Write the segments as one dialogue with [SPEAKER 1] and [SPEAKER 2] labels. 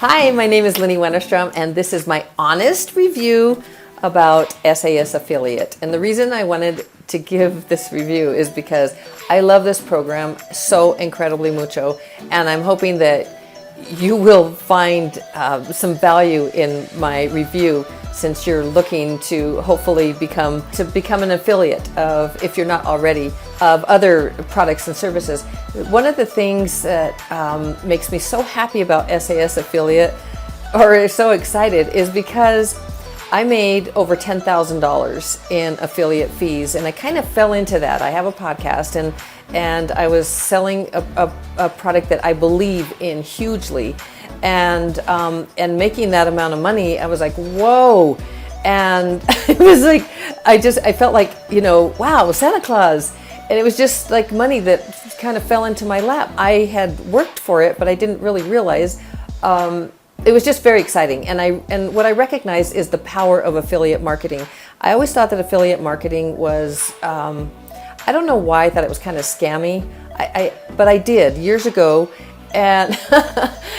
[SPEAKER 1] Hi, my name is Lenny Wennerstrom, and this is my honest review about SAS Affiliate. And the reason I wanted to give this review is because I love this program so incredibly mucho, and I'm hoping that you will find some value in my review since you're looking to hopefully become an affiliate of, if you're not already, of other products and services. One of the things that makes me so happy about SAS Affiliate, or so excited, is because I made over $10,000 in affiliate fees, and I kind of fell into that. I have a podcast, and I was selling a product that I believe in hugely, and making that amount of money. I was like, whoa. And it was like, I felt like, wow, Santa Claus. And it was just like money that kind of fell into my lap. I had worked for it, but I didn't really realize. It was just very exciting. And what I recognized is the power of affiliate marketing. I always thought that affiliate marketing was, I don't know why I thought it was kind of scammy, but I did years ago. And,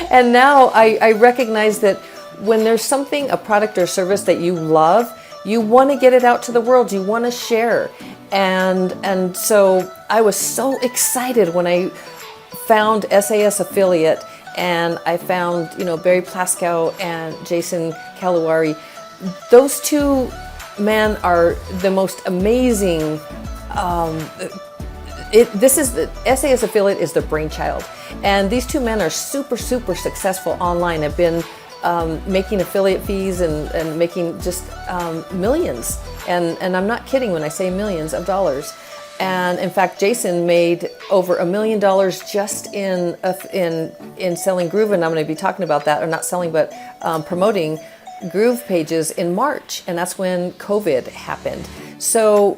[SPEAKER 1] and now I recognize that when there's something, a product or service that you love, you want to get it out to the world. You want to share. And so I was so excited when I found SAS Affiliate, and I found, Barry Plaskow and Jason Caluori. Those two men are the most amazing. SAS Affiliate is the brainchild, and these two men are super successful online. Have been making affiliate fees and making just millions, and I'm not kidding when I say millions of dollars. And in fact, Jason made over $1 million just in selling groovin. I'm going to be talking about that, or not selling, but promoting GroovePages in March, and that's when COVID happened. So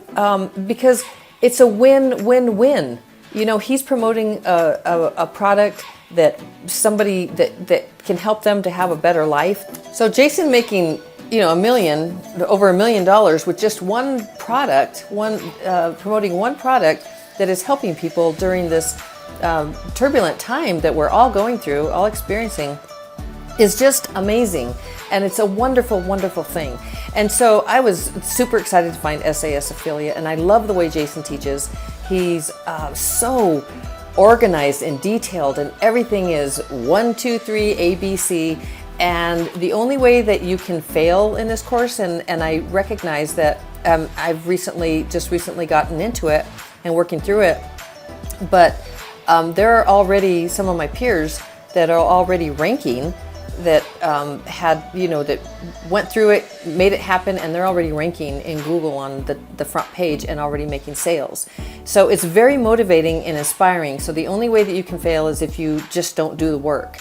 [SPEAKER 1] because it's a win-win-win. He's promoting a product that somebody that can help them to have a better life. So Jason making over $1 million with just one product, promoting one product that is helping people during this turbulent time that we're all going through, all experiencing, is just amazing. And it's a wonderful thing. And so I was super excited to find SAS Affiliate, and I love the way Jason teaches. He's so organized and detailed, and everything is 1, 2, 3, ABC. And the only way that you can fail in this course, and I recognize that I've recently gotten into it and working through it, but there are already some of my peers that are already ranking, that that went through it, made it happen, and they're already ranking in Google on the front page and already making sales. So it's very motivating and inspiring. So the only way that you can fail is if you just don't do the work.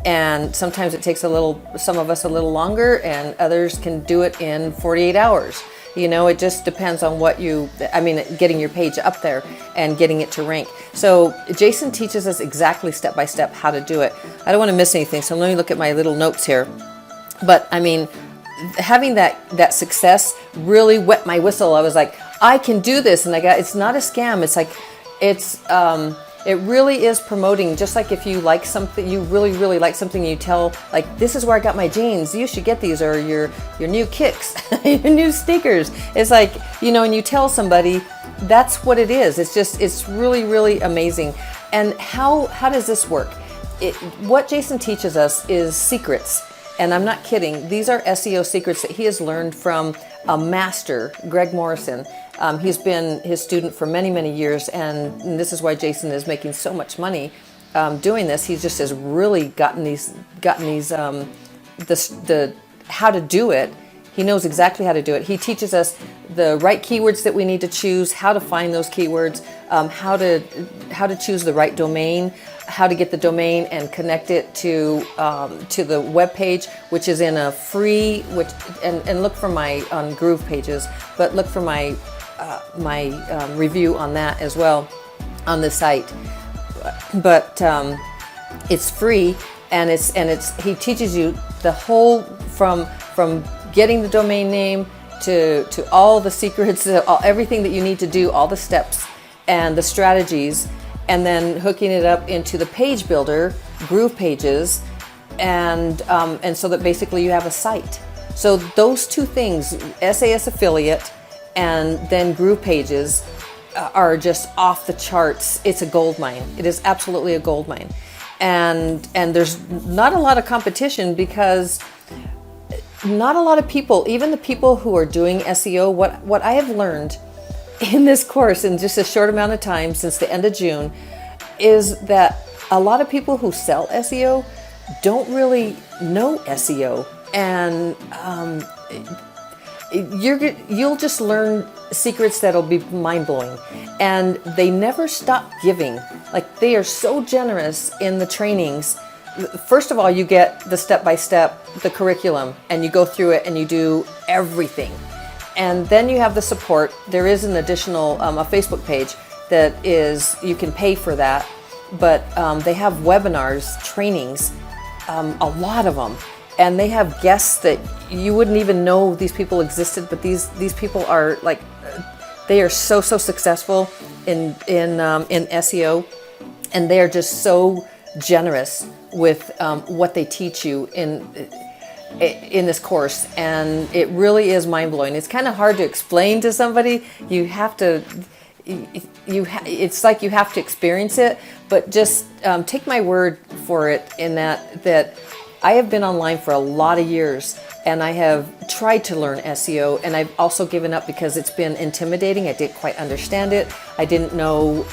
[SPEAKER 1] And sometimes it takes some of us a little longer, and others can do it in 48 hours. It just depends on getting your page up there and getting it to rank. So Jason teaches us exactly step by step how to do it. I don't want to miss anything, so let me look at my little notes here. But having that success really wet my whistle. I was like, I can do this, and it's not a scam. It's like, it really is promoting. Just like if you like something, you really like something, you tell, like, this is where I got my jeans, you should get these, or your new kicks, your new sneakers. It's like, and you tell somebody, that's what it is. It's really amazing. And how does this work? What Jason teaches us is secrets. And I'm not kidding. These are SEO secrets that he has learned from a master, Greg Morrison. He's been his student for many years, and this is why Jason is making so much money doing this. He just has really gotten the how to do it. He knows exactly how to do it. He teaches us the right keywords that we need to choose, how to find those keywords, how to choose the right domain, how to get the domain and connect it to the web page, which is in a free, and look for my on GroovePages, but look for my review on that as well on the site. But it's free, and he teaches you the whole from getting the domain name to all the secrets, everything that you need to do, all the steps and the strategies, and then hooking it up into the page builder, GroovePages, and so that basically you have a site. So those two things, SAS affiliate and then GroovePages, are just off the charts. It's a gold mine. It is absolutely a gold mine. And there's not a lot of competition because not a lot of people, even the people who are doing SEO, what I have learned in this course in just a short amount of time since the end of June is that a lot of people who sell SEO don't really know SEO. And you'll just learn secrets that'll be mind-blowing, and they never stop giving. Like, they are so generous in the trainings. First of all, you get the step-by-step, the curriculum, and you go through it and you do everything. And then you have the support. There is an additional a Facebook page that is, you can pay for that, but they have webinars, trainings, a lot of them. And they have guests that you wouldn't even know these people existed, but these people are like, they are so successful in SEO, and they are just so generous with what they teach you in this course, and it really is mind-blowing. It's kind of hard to explain to somebody. You have to, it's like you have to experience it, but just take my word for it in that I have been online for a lot of years, and I have tried to learn SEO, and I've also given up because it's been intimidating. I didn't quite understand it. I didn't know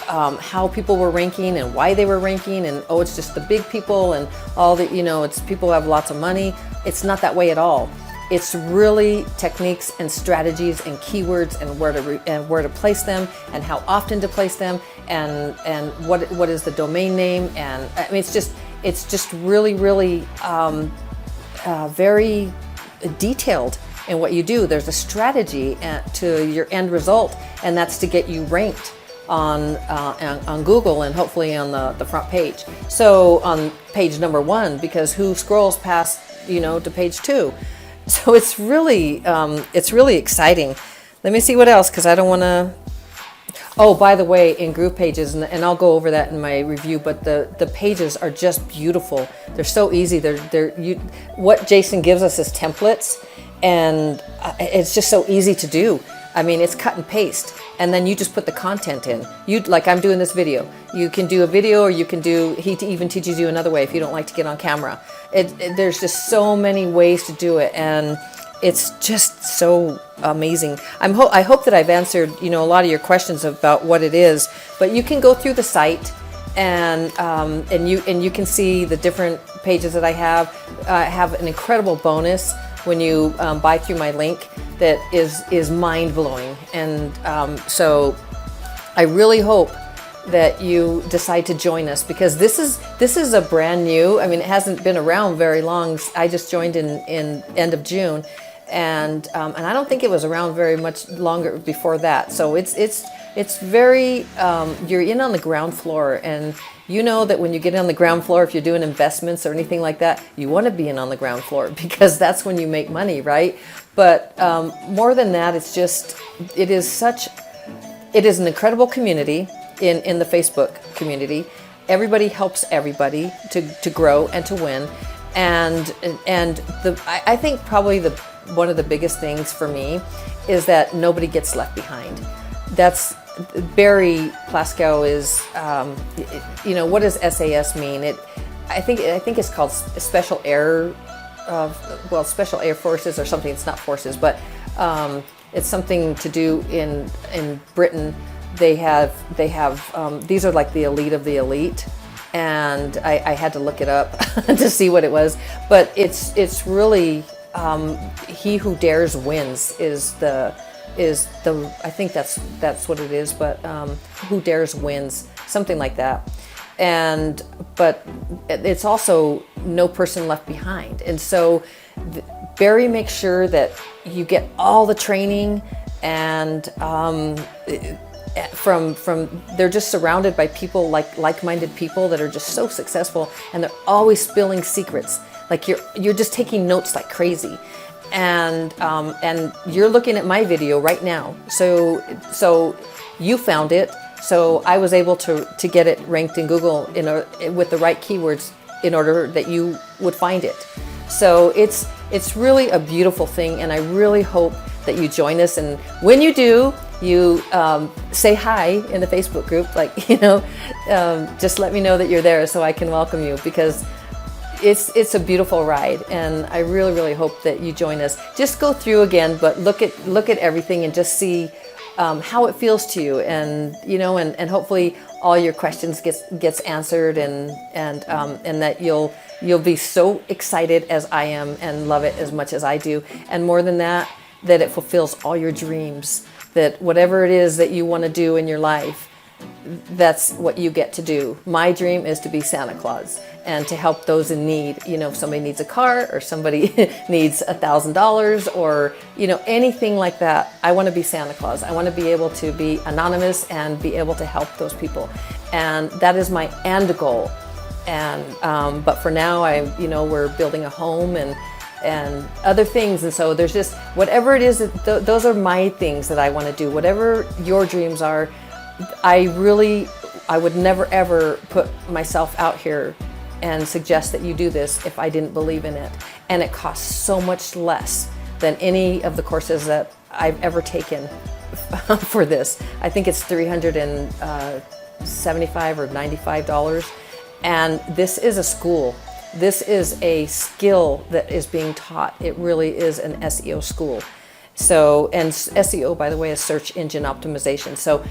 [SPEAKER 1] how people were ranking and why they were ranking, and oh, it's just the big people and all the, it's people who have lots of money. It's not that way at all. It's really techniques and strategies and keywords and where to place them and how often to place them and what is the domain name, and I mean it's just really very detailed in what you do. There's a strategy to your end result, and that's to get you ranked on Google and hopefully on the front page. So on page number 1, because who scrolls past to page 2? So it's really exciting. Let me see what else, because I don't want to. Oh, by the way, in GroovePages, and I'll go over that in my review, but the pages are just beautiful. They're so easy. What Jason gives us is templates, and it's just so easy to do. I mean, it's cut and paste, and then you just put the content in. Like I'm doing this video. You can do a video, or you can do. He even teaches you another way if you don't like to get on camera. There's just so many ways to do it, and it's just so amazing. I hope that I've answered a lot of your questions about what it is. But you can go through the site, and you can see the different pages that I have. I have an incredible bonus when you buy through my link that is mind-blowing, and so I really hope that you decide to join us, because this is a brand new. I mean, it hasn't been around very long. I just joined in end of June, and I don't think it was around very much longer before that. So it's very you're in on the ground floor, and you know that when you get on the ground floor, if you're doing investments or anything like that, you want to be in on the ground floor, because that's when you make money, right? But more than that, it is an incredible community in the Facebook community. Everybody helps everybody to grow and to win, and I think probably one of the biggest things for me is that nobody gets left behind. That's Barry Plaskow is, what does SAS mean? I think it's called Special Air, Special Air Forces or something. It's not forces, but it's something to do in Britain. They have these are like the elite of the elite, and I had to look it up to see what it was. But it's really he who dares wins is the I think that's what it is, but who dares wins, something like that. But it's also no person left behind. And so Barry makes sure that you get all the training, and from they're just surrounded by people like-minded people that are just so successful, and they're always spilling secrets. Like you're just taking notes like crazy. And you're looking at my video right now. So you found it. So I was able to get it ranked in Google with the right keywords in order that you would find it. So it's really a beautiful thing, and I really hope that you join us. And when you do, you say hi in the Facebook group, like, you know, just let me know that you're there so I can welcome you, because it's a beautiful ride, and I really, really hope that you join us. Just go through again, but look at everything and just see how it feels to you, and you know, and hopefully all your questions gets answered, and that you'll be so excited as I am and love it as much as I do, and more than that, that it fulfills all your dreams. That whatever it is that you want to do in your life, that's what you get to do. My dream is to be Santa Claus and to help those in need. You know, if somebody needs a car, or somebody needs $1,000, or, you know, anything like that, I want to be Santa Claus. I want to be able to be anonymous and be able to help those people. And that is my end goal. And, but for now, we're building a home and other things. And so there's just, whatever it is, those are my things that I want to do. Whatever your dreams are, I would never ever put myself out here and suggest that you do this if I didn't believe in it. And it costs so much less than any of the courses that I've ever taken for this. I think it's $375 or $95. And this is a school. This is a skill that is being taught. It really is an SEO school. So, and SEO, by the way, is search engine optimization. So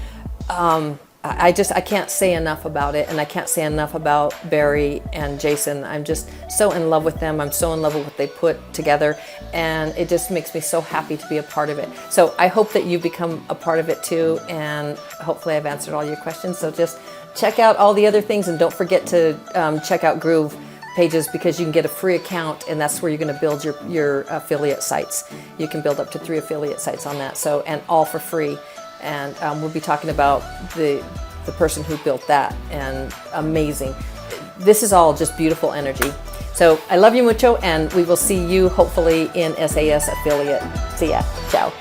[SPEAKER 1] I can't say enough about it, and I can't say enough about Barry and Jason. I'm just so in love with them. I'm so in love with what they put together, and it just makes me so happy to be a part of it. So I hope that you become a part of it too, and hopefully I've answered all your questions. So just check out all the other things, and don't forget to check out GroovePages, because you can get a free account, and that's where you're going to build your affiliate sites. You can build up to 3 affiliate sites on that, so, and all for free. And we'll be talking about the person who built that, and amazing. This is all just beautiful energy. So I love you mucho, and we will see you hopefully in SAS affiliate. See ya. Ciao.